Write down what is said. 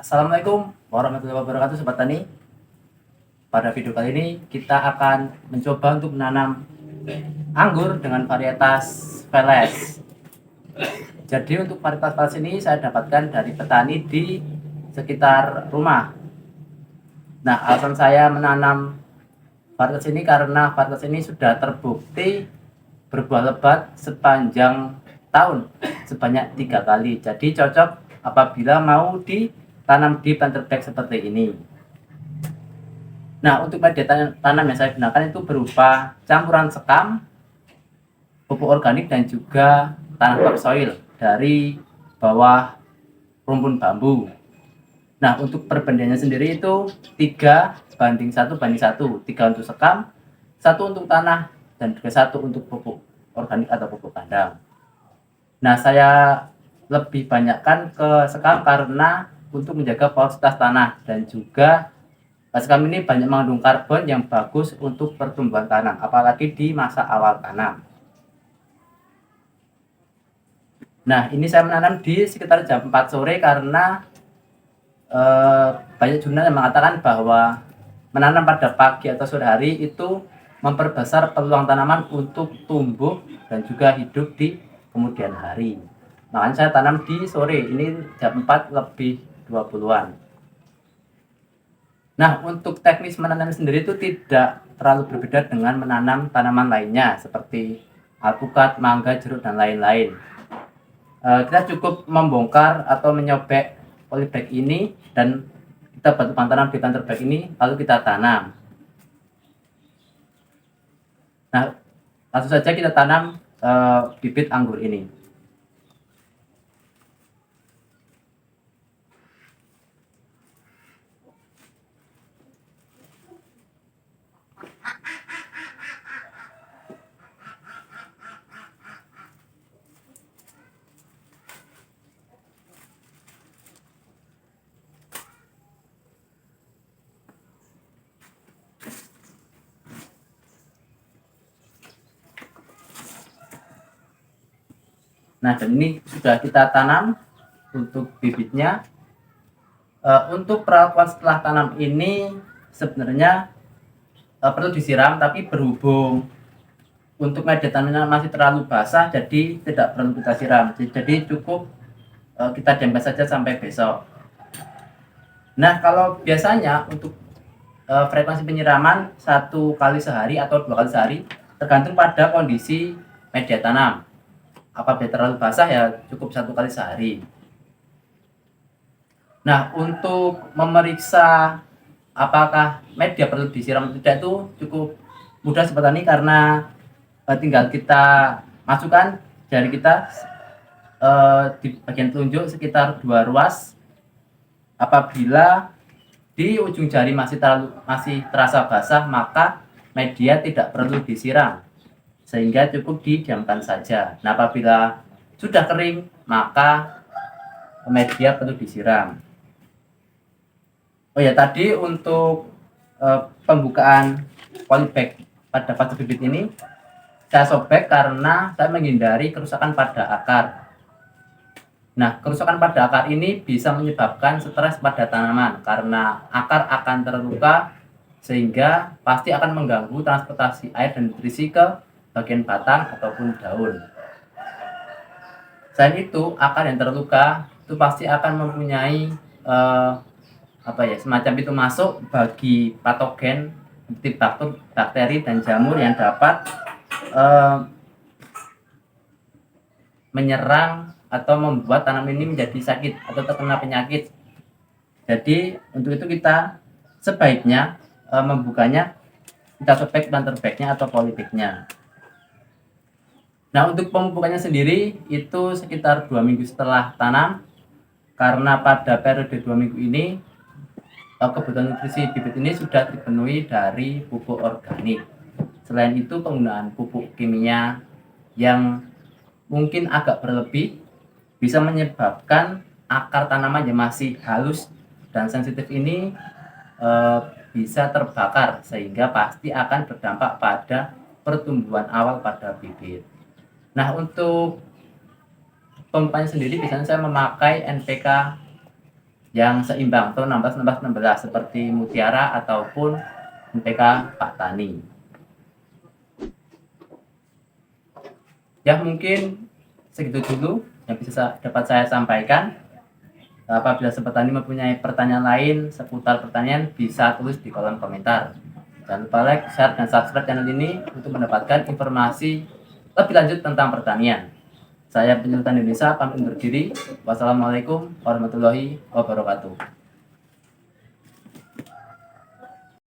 Assalamualaikum warahmatullahi wabarakatuh Sobat Tani. Pada video kali ini kita akan mencoba untuk menanam anggur dengan varietas Veles. Jadi untuk varietas Veles ini saya dapatkan dari petani di sekitar rumah. Nah, alasan saya menanam varietas ini karena varietas ini sudah terbukti berbuah lebat sepanjang tahun sebanyak 3 kali. Jadi cocok apabila mau ditanam di planter bag seperti ini. Nah, untuk media tanam yang saya gunakan itu berupa campuran sekam, pupuk organik, dan juga tanah topsoil dari bawah rumpun bambu. Nah, untuk perbandingannya sendiri itu 3:1:1, 3 untuk sekam, 1 untuk tanah, dan juga 1 untuk pupuk organik atau pupuk kandang. Nah, saya lebih banyakkan ke sekam karena untuk menjaga porositas tanah, dan juga sekam ini banyak mengandung karbon yang bagus untuk pertumbuhan tanam, apalagi di masa awal tanam. Nah, ini saya menanam di sekitar jam 4 sore karena banyak jurnal yang mengatakan bahwa menanam pada pagi atau sore hari itu memperbesar peluang tanaman untuk tumbuh dan juga hidup di kemudian hari. Makanya saya tanam di sore, ini jam 4 lebih 20-an. Nah, untuk teknis menanam sendiri itu tidak terlalu berbeda dengan menanam tanaman lainnya seperti alpukat, mangga, jeruk, dan lain-lain. Kita cukup membongkar atau menyobek polybag ini dan kita bantu tanam di planter bag ini, lalu kita tanam. Nah, langsung saja kita tanam bibit anggur ini. Nah, dan ini sudah kita tanam untuk bibitnya. Untuk perlakuan setelah tanam ini sebenarnya perlu disiram, tapi berhubung untuk media tanamnya masih terlalu basah, jadi tidak perlu kita siram. Jadi cukup kita diamkan saja sampai besok. Nah, kalau biasanya untuk frekuensi penyiraman 1 kali sehari atau 2 kali sehari, tergantung pada kondisi media tanam. Apabila terlalu basah ya cukup 1 kali sehari. Nah, untuk memeriksa apakah media perlu disiram atau tidak itu cukup mudah Sobat Tani, karena tinggal kita masukkan jari kita di bagian telunjuk sekitar 2 ruas. Apabila di ujung jari masih terasa basah, maka media tidak perlu disiram, sehingga cukup didiamkan saja. Nah, apabila sudah kering, maka media perlu disiram. Oh ya, tadi untuk pembukaan polybag pada fase bibit ini saya sobek karena saya menghindari kerusakan pada akar. Nah, kerusakan pada akar ini bisa menyebabkan stres pada tanaman karena akar akan terluka, sehingga pasti akan mengganggu transportasi air dan nutrisi ke bagian batang ataupun daun. Selain itu, akar yang terluka itu pasti akan mempunyai semacam pintu masuk bagi patogen seperti bakteri dan jamur yang dapat menyerang atau membuat tanaman ini menjadi sakit atau terkena penyakit. Jadi untuk itu kita sebaiknya membukanya, kita sobek planter bagnya atau polybagnya. Nah, untuk pemupukannya sendiri itu sekitar 2 minggu setelah tanam, karena pada periode 2 minggu ini kebutuhan nutrisi bibit ini sudah dipenuhi dari pupuk organik. Selain itu, penggunaan pupuk kimia yang mungkin agak berlebih bisa menyebabkan akar tanaman yang masih halus dan sensitif ini bisa terbakar, sehingga pasti akan berdampak pada pertumbuhan awal pada bibit. Nah, untuk pemupukannya sendiri biasanya saya memakai NPK yang seimbang atau 16-16-16 seperti Mutiara ataupun MTK Pak Tani. Ya, mungkin segitu dulu yang bisa dapat saya sampaikan. Apabila Sobat Tani mempunyai pertanyaan lain seputar pertanian, bisa tulis di kolom komentar. Jangan lupa like, share, dan subscribe channel ini untuk mendapatkan informasi lebih lanjut tentang pertanian. Saya Penyuluh Tani Indonesia pamit undur diri. Wassalamualaikum warahmatullahi wabarakatuh.